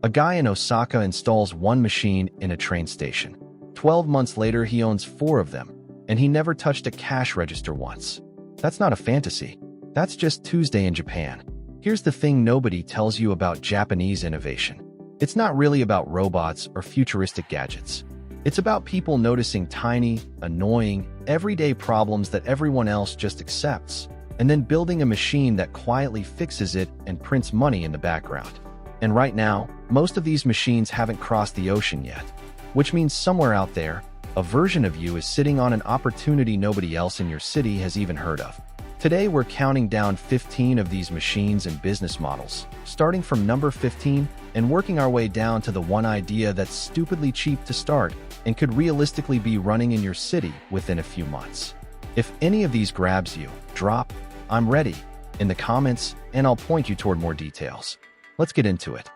A guy in Osaka installs one machine in a train station. 12 months later, he owns 4 of them, and he never touched a cash register once. That's not a fantasy. That's just Tuesday in Japan. Here's the thing nobody tells you about Japanese innovation. It's not really about robots or futuristic gadgets. It's about people noticing tiny, annoying, everyday problems that everyone else just accepts, and then building a machine that quietly fixes it and prints money in the background. And right now, most of these machines haven't crossed the ocean yet, which means somewhere out there, a version of you is sitting on an opportunity nobody else in your city has even heard of. Today, we're counting down 15 of these machines and business models, starting from number 15 and working our way down to the one idea that's stupidly cheap to start and could realistically be running in your city within a few months. If any of these grabs you, drop "I'm ready" in the comments and I'll point you toward more details. Let's get into it.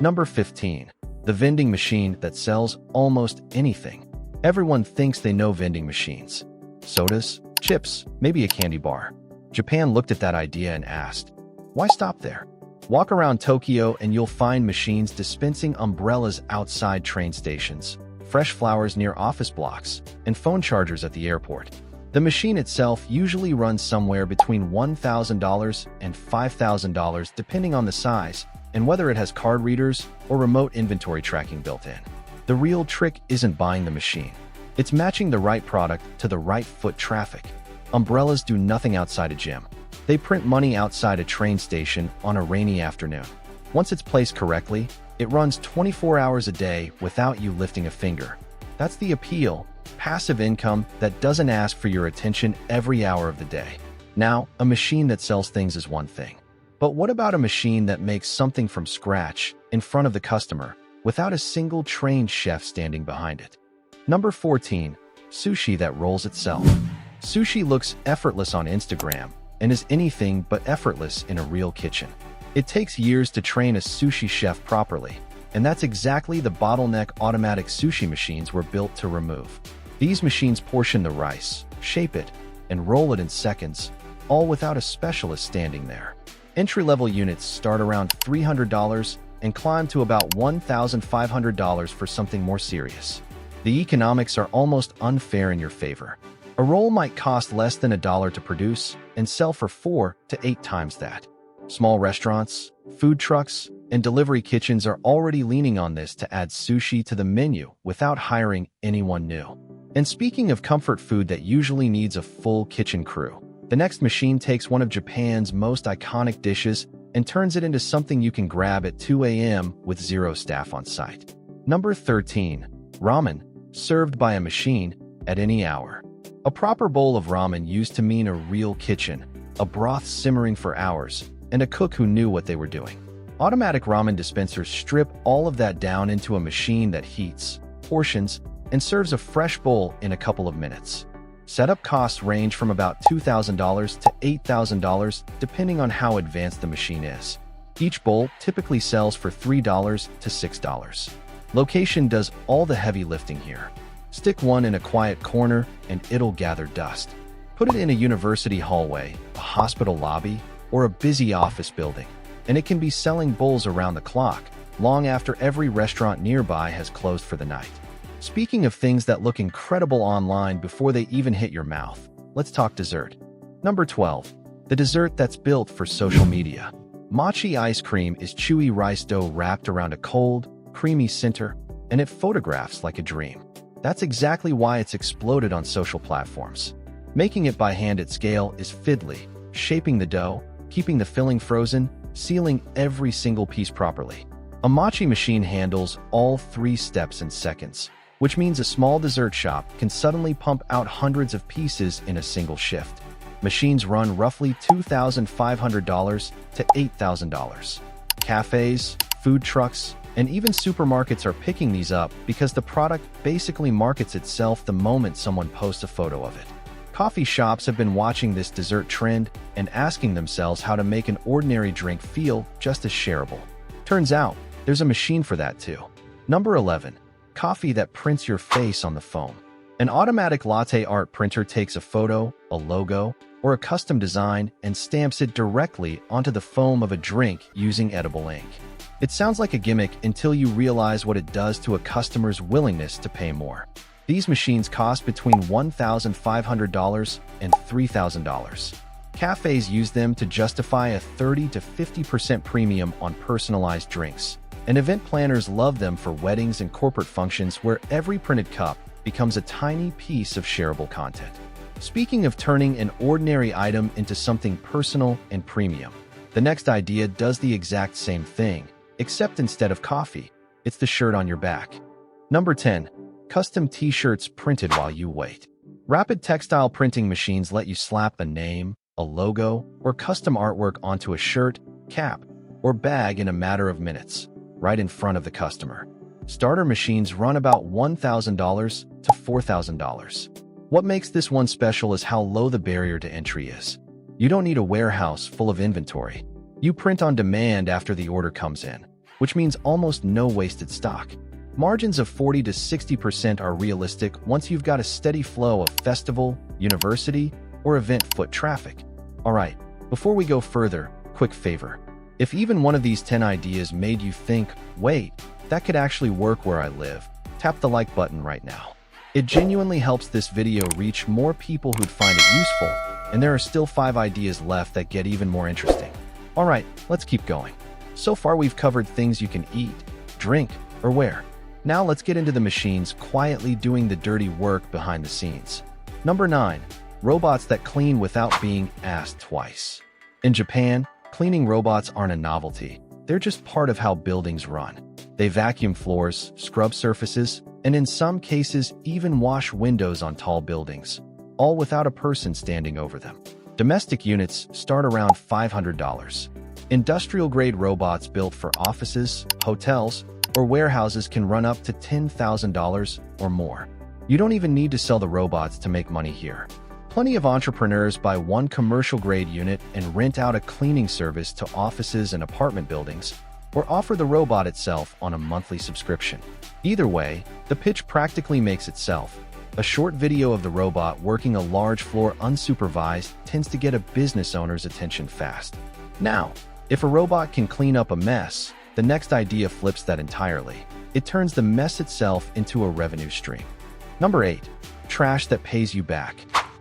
Number 15. The vending machine that sells almost anything. Everyone thinks they know vending machines. Sodas, chips, maybe a candy bar. Japan looked at that idea and asked, why stop there? Walk around Tokyo and you'll find machines dispensing umbrellas outside train stations, fresh flowers near office blocks, and phone chargers at the airport. The machine itself usually runs somewhere between $1,000 and $5,000 depending on the size and whether it has card readers or remote inventory tracking built in. The real trick isn't buying the machine. It's matching the right product to the right foot traffic. Umbrellas do nothing outside a gym. They print money outside a train station on a rainy afternoon. Once it's placed correctly, it runs 24 hours a day without you lifting a finger. That's the appeal, passive income that doesn't ask for your attention every hour of the day. Now, a machine that sells things is one thing. But what about a machine that makes something from scratch in front of the customer without a single trained chef standing behind it? Number 14. Sushi that rolls itself. Sushi looks effortless on Instagram and is anything but effortless in a real kitchen. It takes years to train a sushi chef properly, and that's exactly the bottleneck automatic sushi machines were built to remove. These machines portion the rice, shape it, and roll it in seconds, all without a specialist standing there. Entry-level units start around $300 and climb to about $1,500 for something more serious. The economics are almost unfair in your favor. A roll might cost less than $1 to produce and sell for 4 to 8 times that. Small restaurants, food trucks, and delivery kitchens are already leaning on this to add sushi to the menu without hiring anyone new. And speaking of comfort food that usually needs a full kitchen crew, the next machine takes one of Japan's most iconic dishes and turns it into something you can grab at 2 a.m. with 0 staff on site. Number 13. Ramen, served by a machine at any hour. A proper bowl of ramen used to mean a real kitchen, a broth simmering for hours, and a cook who knew what they were doing. Automatic ramen dispensers strip all of that down into a machine that heats, portions, and serves a fresh bowl in a couple of minutes. Setup costs range from about $2,000 to $8,000 depending on how advanced the machine is. Each bowl typically sells for $3 to $6. Location does all the heavy lifting here. Stick one in a quiet corner and it'll gather dust. Put it in a university hallway, a hospital lobby, or a busy office building, and it can be selling bowls around the clock, long after every restaurant nearby has closed for the night. Speaking of things that look incredible online before they even hit your mouth, let's talk dessert. Number 12. The dessert that's built for social media. Mochi ice cream is chewy rice dough wrapped around a cold, creamy center, and it photographs like a dream. That's exactly why it's exploded on social platforms. Making it by hand at scale is fiddly, shaping the dough, keeping the filling frozen, sealing every single piece properly. A mochi machine handles all 3 steps in seconds, which means a small dessert shop can suddenly pump out hundreds of pieces in a single shift. Machines run roughly $2,500 to $8,000. Cafes, food trucks, and even supermarkets are picking these up because the product basically markets itself the moment someone posts a photo of it. Coffee shops have been watching this dessert trend and asking themselves how to make an ordinary drink feel just as shareable. Turns out, there's a machine for that too. Number 11. Coffee that prints your face on the foam. An automatic latte art printer takes a photo, a logo, or a custom design and stamps it directly onto the foam of a drink using edible ink. It sounds like a gimmick until you realize what it does to a customer's willingness to pay more. These machines cost between $1,500 and $3,000. Cafes use them to justify a 30 to 50% premium on personalized drinks, and event planners love them for weddings and corporate functions where every printed cup becomes a tiny piece of shareable content. Speaking of turning an ordinary item into something personal and premium, the next idea does the exact same thing, except instead of coffee, it's the shirt on your back. Number 10. Custom t-shirts printed while you wait. Rapid textile printing machines let you slap a name, a logo, or custom artwork onto a shirt, cap, or bag in a matter of minutes, right in front of the customer. Starter machines run about $1,000 to $4,000. What makes this one special is how low the barrier to entry is. You don't need a warehouse full of inventory. You print on demand after the order comes in, which means almost no wasted stock. Margins of 40 to 60% are realistic once you've got a steady flow of festival, university, or event foot traffic. Alright, before we go further, quick favor. If even one of these 10 ideas made you think, wait, that could actually work where I live, tap the like button right now. It genuinely helps this video reach more people who'd find it useful, and there are still 5 ideas left that get even more interesting. Alright, let's keep going. So far we've covered things you can eat, drink, or wear. Now let's get into the machines quietly doing the dirty work behind the scenes. Number 9. Robots that clean without being asked twice. In Japan, cleaning robots aren't a novelty. They're just part of how buildings run. They vacuum floors, scrub surfaces, and in some cases even wash windows on tall buildings, all without a person standing over them. Domestic units start around $500. Industrial-grade robots built for offices, hotels, or warehouses can run up to $10,000 or more. You don't even need to sell the robots to make money here. Plenty of entrepreneurs buy one commercial-grade unit and rent out a cleaning service to offices and apartment buildings, or offer the robot itself on a monthly subscription. Either way, the pitch practically makes itself. A short video of the robot working a large floor unsupervised tends to get a business owner's attention fast. Now, if a robot can clean up a mess, the next idea flips that entirely. It turns the mess itself into a revenue stream. Number 8. Trash that pays you back.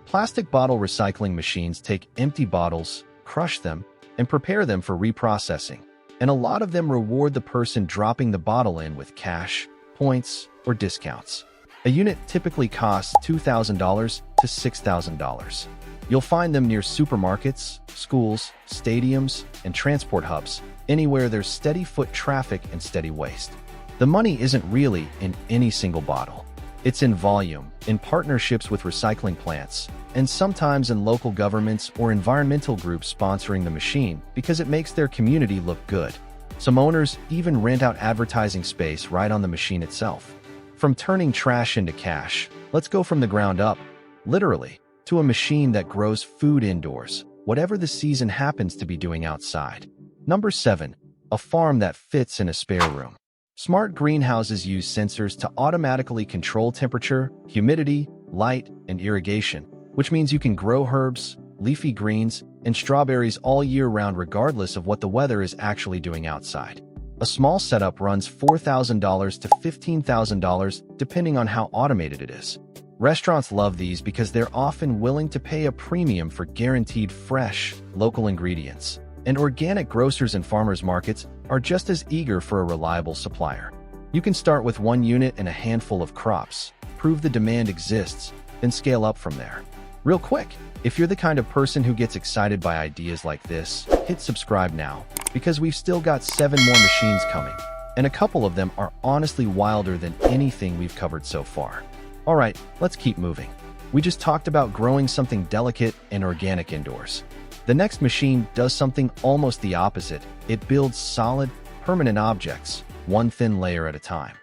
Plastic bottle recycling machines take empty bottles, crush them, and prepare them for reprocessing. And a lot of them reward the person dropping the bottle in with cash, points, or discounts. A unit typically costs $2,000 to $6,000. You'll find them near supermarkets, schools, stadiums, and transport hubs, anywhere there's steady foot traffic and steady waste. The money isn't really in any single bottle. It's in volume, in partnerships with recycling plants, and sometimes in local governments or environmental groups sponsoring the machine because it makes their community look good. Some owners even rent out advertising space right on the machine itself. From turning trash into cash, let's go from the ground up, literally, to a machine that grows food indoors, whatever the season happens to be doing outside. Number 7. A farm that fits in a spare room. Smart greenhouses use sensors to automatically control temperature, humidity, light, and irrigation, which means you can grow herbs, leafy greens, and strawberries all year round regardless of what the weather is actually doing outside. A small setup runs $4,000 to $15,000 depending on how automated it is. Restaurants love these because they're often willing to pay a premium for guaranteed fresh, local ingredients. And organic grocers and farmers markets are just as eager for a reliable supplier. You can start with one unit and a handful of crops, prove the demand exists, then scale up from there. Real quick, if you're the kind of person who gets excited by ideas like this, hit subscribe now, because we've still got 7 more machines coming, and a couple of them are honestly wilder than anything we've covered so far. Alright, let's keep moving. We just talked about growing something delicate and organic indoors. The next machine does something almost the opposite. It builds solid, permanent objects, one thin layer at a time.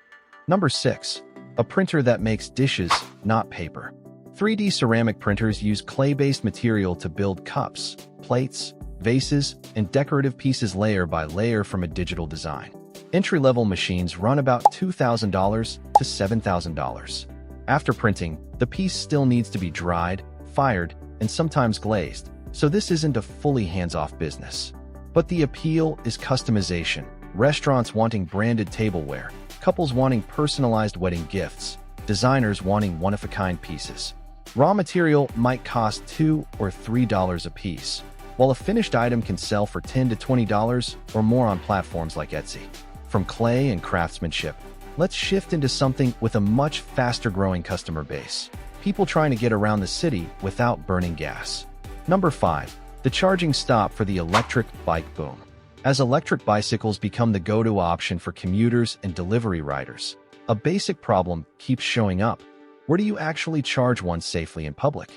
Number 6. A printer that makes dishes, not paper. 3D ceramic printers use clay-based material to build cups, plates, vases, and decorative pieces layer by layer from a digital design. Entry-level machines run about $2,000 to $7,000. After printing, the piece still needs to be dried, fired, and sometimes glazed, so this isn't a fully hands-off business. But the appeal is customization, restaurants wanting branded tableware, couples wanting personalized wedding gifts, designers wanting one-of-a-kind pieces. Raw material might cost $2 or $3 a piece, while a finished item can sell for $10 to $20 or more on platforms like Etsy. From clay and craftsmanship, let's shift into something with a much faster-growing customer base. People trying to get around the city without burning gas. Number 5. The charging stop for the electric bike boom. As electric bicycles become the go-to option for commuters and delivery riders, a basic problem keeps showing up. Where do you actually charge one safely in public?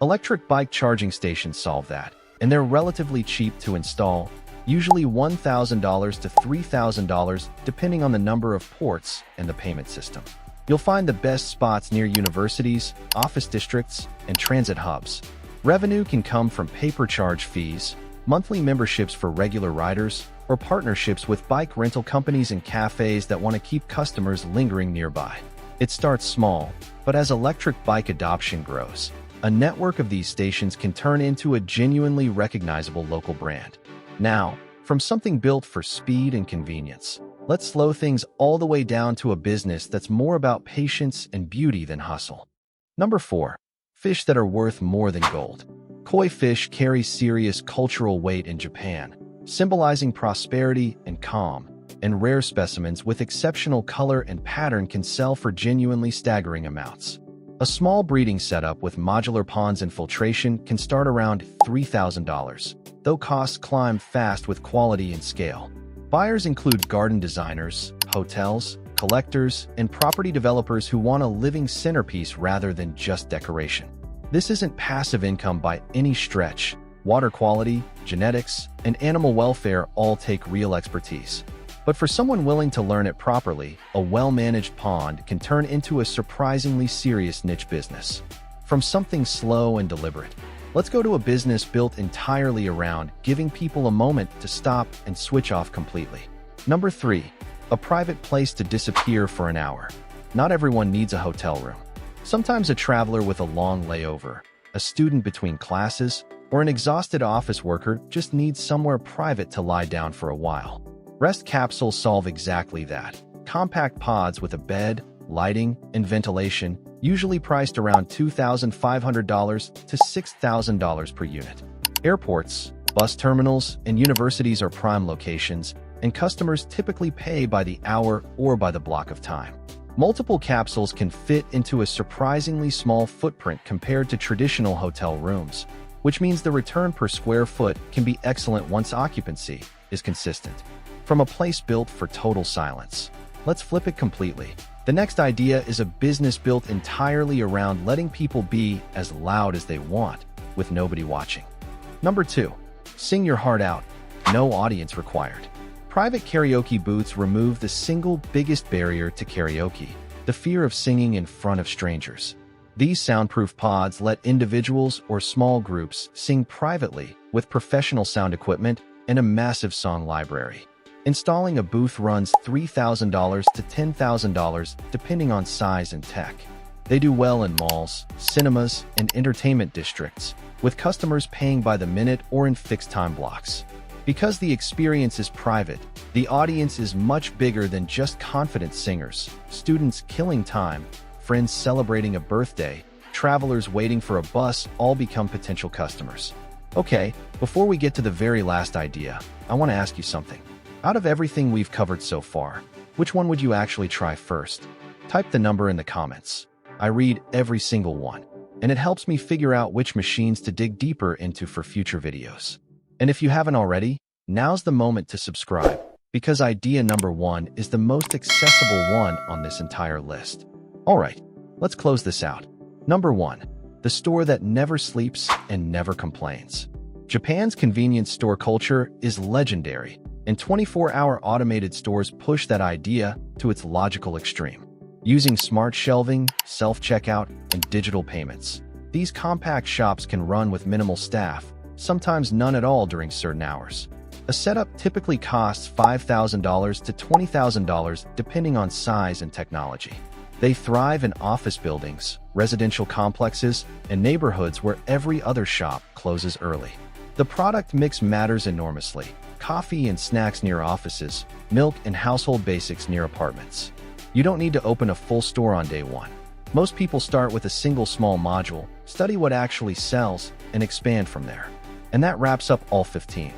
Electric bike charging stations solve that, and they're relatively cheap to install, usually $1,000 to $3,000 depending on the number of ports and the payment system. You'll find the best spots near universities, office districts, and transit hubs. Revenue can come from pay-per-charge fees, monthly memberships for regular riders, or partnerships with bike rental companies and cafes that want to keep customers lingering nearby. It starts small, but as electric bike adoption grows, a network of these stations can turn into a genuinely recognizable local brand. Now, from something built for speed and convenience, let's slow things all the way down to a business that's more about patience and beauty than hustle. Number 4. Fish that are worth more than gold. Koi fish carry serious cultural weight in Japan, symbolizing prosperity and calm, and rare specimens with exceptional color and pattern can sell for genuinely staggering amounts. A small breeding setup with modular ponds and filtration can start around $3,000, though costs climb fast with quality and scale. Buyers include garden designers, hotels, collectors, and property developers who want a living centerpiece rather than just decoration. This isn't passive income by any stretch. Water quality, genetics, and animal welfare all take real expertise. But for someone willing to learn it properly, a well-managed pond can turn into a surprisingly serious niche business. From something slow and deliberate, let's go to a business built entirely around giving people a moment to stop and switch off completely. Number 3. A private place to disappear for an hour. Not everyone needs a hotel room. Sometimes a traveler with a long layover, a student between classes, or an exhausted office worker just needs somewhere private to lie down for a while. Rest capsules solve exactly that. Compact pods with a bed, lighting, and ventilation, usually priced around $2,500 to $6,000 per unit. Airports, bus terminals, and universities are prime locations, and customers typically pay by the hour or by the block of time. Multiple capsules can fit into a surprisingly small footprint compared to traditional hotel rooms, which means the return per square foot can be excellent once occupancy is consistent. From a place built for total silence, let's flip it completely. The next idea is a business built entirely around letting people be as loud as they want, with nobody watching. Number 2. Sing your heart out. No audience required. Private karaoke booths remove the single biggest barrier to karaoke, the fear of singing in front of strangers. These soundproof pods let individuals or small groups sing privately with professional sound equipment and a massive song library. Installing a booth runs $3,000 to $10,000 depending on size and tech. They do well in malls, cinemas, and entertainment districts, with customers paying by the minute or in fixed time blocks. Because the experience is private, the audience is much bigger than just confident singers, students killing time, friends celebrating a birthday, travelers waiting for a bus all become potential customers. Okay, before we get to the very last idea, I want to ask you something. Out of everything we've covered so far, which one would you actually try first? Type the number in the comments. I read every single one, and it helps me figure out which machines to dig deeper into for future videos. And if you haven't already, now's the moment to subscribe, because idea number 1 is the most accessible one on this entire list. Alright, let's close this out. Number 1. The store that never sleeps and never complains. Japan's convenience store culture is legendary, and 24-hour automated stores push that idea to its logical extreme. Using smart shelving, self-checkout, and digital payments, these compact shops can run with minimal staff, sometimes none at all during certain hours. A setup typically costs $5,000 to $20,000 depending on size and technology. They thrive in office buildings, residential complexes, and neighborhoods where every other shop closes early. The product mix matters enormously. coffee and snacks near offices, milk and household basics near apartments. You don't need to open a full store on day one. Most people start with a single small module, study what actually sells, and expand from there. And that wraps up all 15.